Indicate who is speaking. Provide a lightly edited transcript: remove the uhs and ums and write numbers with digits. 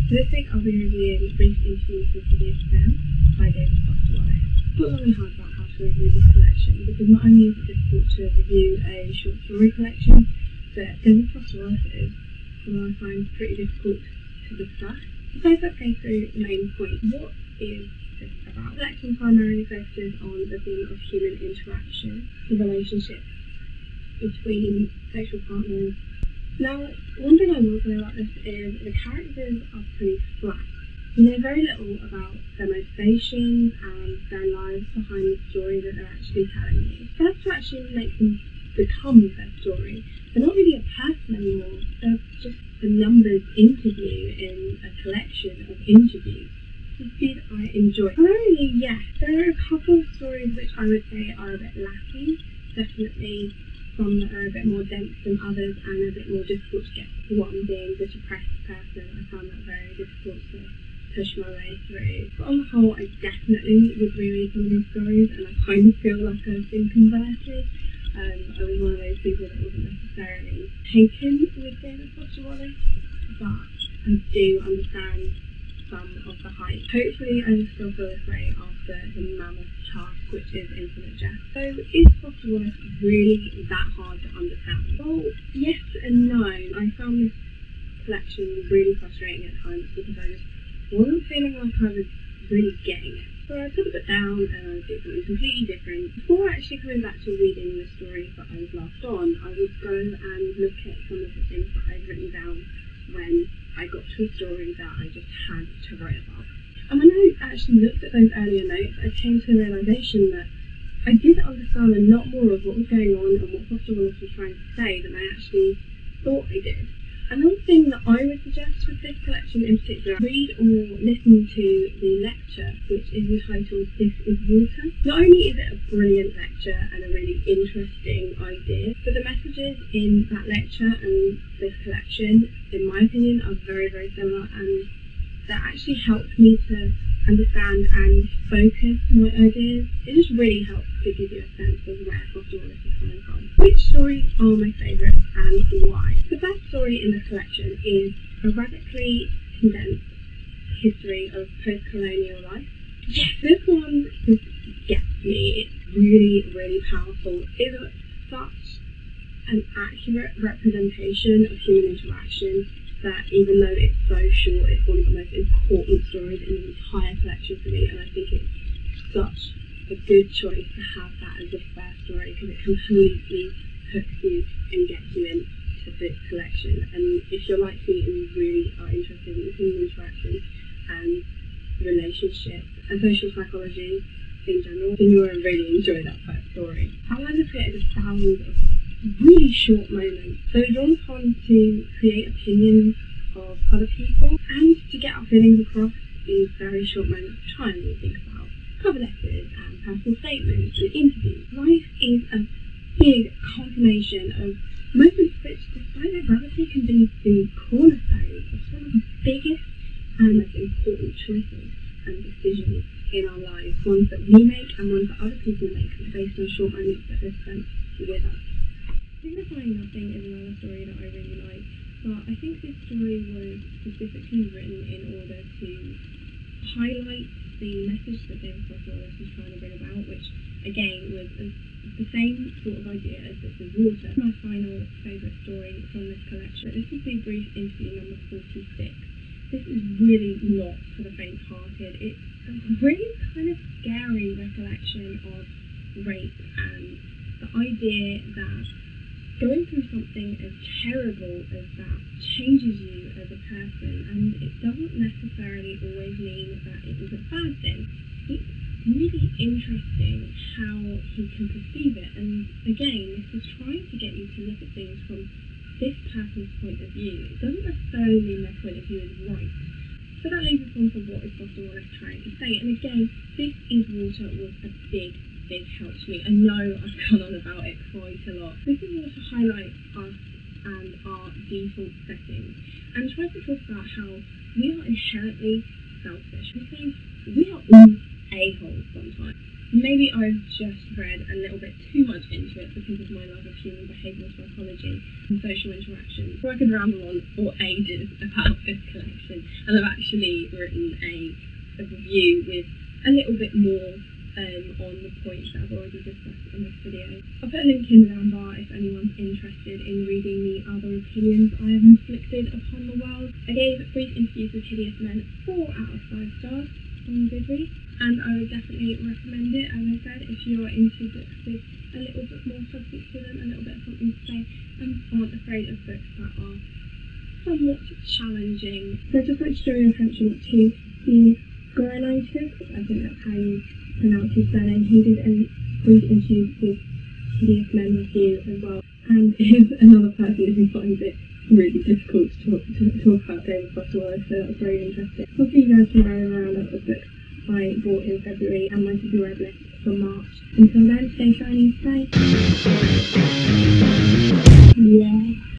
Speaker 1: So this week I'll be reviewing Brief Interviews with Hideous by David Foster Wallace. I thought long and hard about how to review this collection because not only is it difficult to review a short story collection, but David Foster Wallace is someone I find pretty difficult to discuss. So first let's go through the main point. What is this about? The collection primarily focuses on the theme of human interaction, the relationship between sexual partners. Now, one thing I will say about this is the characters are pretty flat. You know very little about their motivations and their lives behind the story that they're actually telling you. First, to actually make them become their story, they're not really a person anymore. They're just a numbered interview in a collection of interviews. This bit I enjoy. Primarily, yes, there are a couple of stories which I would say are a bit lacking. Definitely some that are a bit more dense than others and a bit more difficult to get. One being the depressed person, I found that very difficult to push my way through. But on the whole, I definitely would reread some of these stories, and I kind of feel like I've been converted. I was one of those people that wasn't necessarily taken with David Foster Wallace, but I do understand some of the hype. Hopefully I will still feel this way after the mammoth task, which is Infinite Jest. So is Foster Wallace really that hard to understand? Well, yes and no. I found this collection really frustrating at times because I just wasn't feeling like I was really getting it. So I put the book down and I would do something completely different. Before actually coming back to reading the stories that I was last on, I would go and look at some of the things that I'd written down when I got to a story that I just had to write about. And when I actually looked at those earlier notes, I came to the realisation that I did understand a lot more of what was going on and what Foster Wallace was trying to say than I actually thought I did. Another thing that I would suggest with this collection in particular, read or listen to the lecture, which is entitled This is Water. Not only is it a brilliant lecture and a really interesting idea, but the messages in that lecture and this collection, in my opinion, are very, very similar, and that actually helped me to understand and focus my ideas. It just really helps to give you a sense of where Foster Wallace is coming from. Which stories are my favourites and why? The first story in the collection is a radically condensed history of post-colonial life. Yes, this one just gets me. It's really, really powerful. It's such an accurate representation of human interaction that even though it's so short, it's one of the most important stories in the entire collection for me, and I think it's such a good choice to have that as the first story because it completely hooks you and gets you into this collection. And if you're like me and you really are interested in human interaction and relationships and social psychology in general, then you will really enjoy that first story. Outline has created thousands of really short moments, so we're drawn upon to create opinions of other people and to get our feelings across in very short moments of time. We think about cover letters and personal statements and interviews. Life is a big confirmation of moments which, despite their brevity, can be the cornerstones of some of the biggest and most important choices and decisions in our lives, ones that we make and ones that other people make based on short moments that they've spent with us. Signifying Nothing is another story that I really like, but I think this story was specifically written in order to highlight the message that David Foster Wallace was trying to bring about, which again was the same sort of idea as This is Water. My final favourite story from this collection. This is the Brief Interview number 46. This is really not for the faint-hearted. It's a really kind of scary recollection of rape and the idea that going through something as terrible as that changes you as a person, and it doesn't necessarily always mean that it was a bad thing. It's really interesting how he can perceive it, and again, this is trying to get you to look at things from this person's point of view. It doesn't necessarily mean their point of view is right. So that leads us on to what is Foster Wallace trying to say, and again, This is Water was a big help to me. I know I've gone on about it quite a lot. This is Water highlights us and our default settings, and tries to talk about how we are inherently selfish. We say we are all a-holes sometimes. Maybe I've just read a little bit too much into it because of my love of human behavioural psychology and social interaction. So I could ramble on for ages about this collection, and I've actually written a review with a little bit more on the points that I've already discussed in this video. I'll put a link in the down bar if anyone's interested in reading the other opinions I have inflicted upon the world. I gave Brief Interviews with Hideous Men 4 out of 5 stars on Goodreads, and I would definitely recommend it. As I said, if you're into books with a little bit more substance to them, a little bit of something to say, and aren't afraid of books that are somewhat challenging. So I'd just like to draw your attention to the Gloucestershire, I think that's how you pronounce his surname. He did a brief interview with Hideous Men review as well, and is another person who finds it really difficult to talk about David Foster Wallace, so that's very interesting. I'll see you guys tomorrow around up the books I bought in February and my to-be read list for March. Until then, stay shiny, bye! Yeah.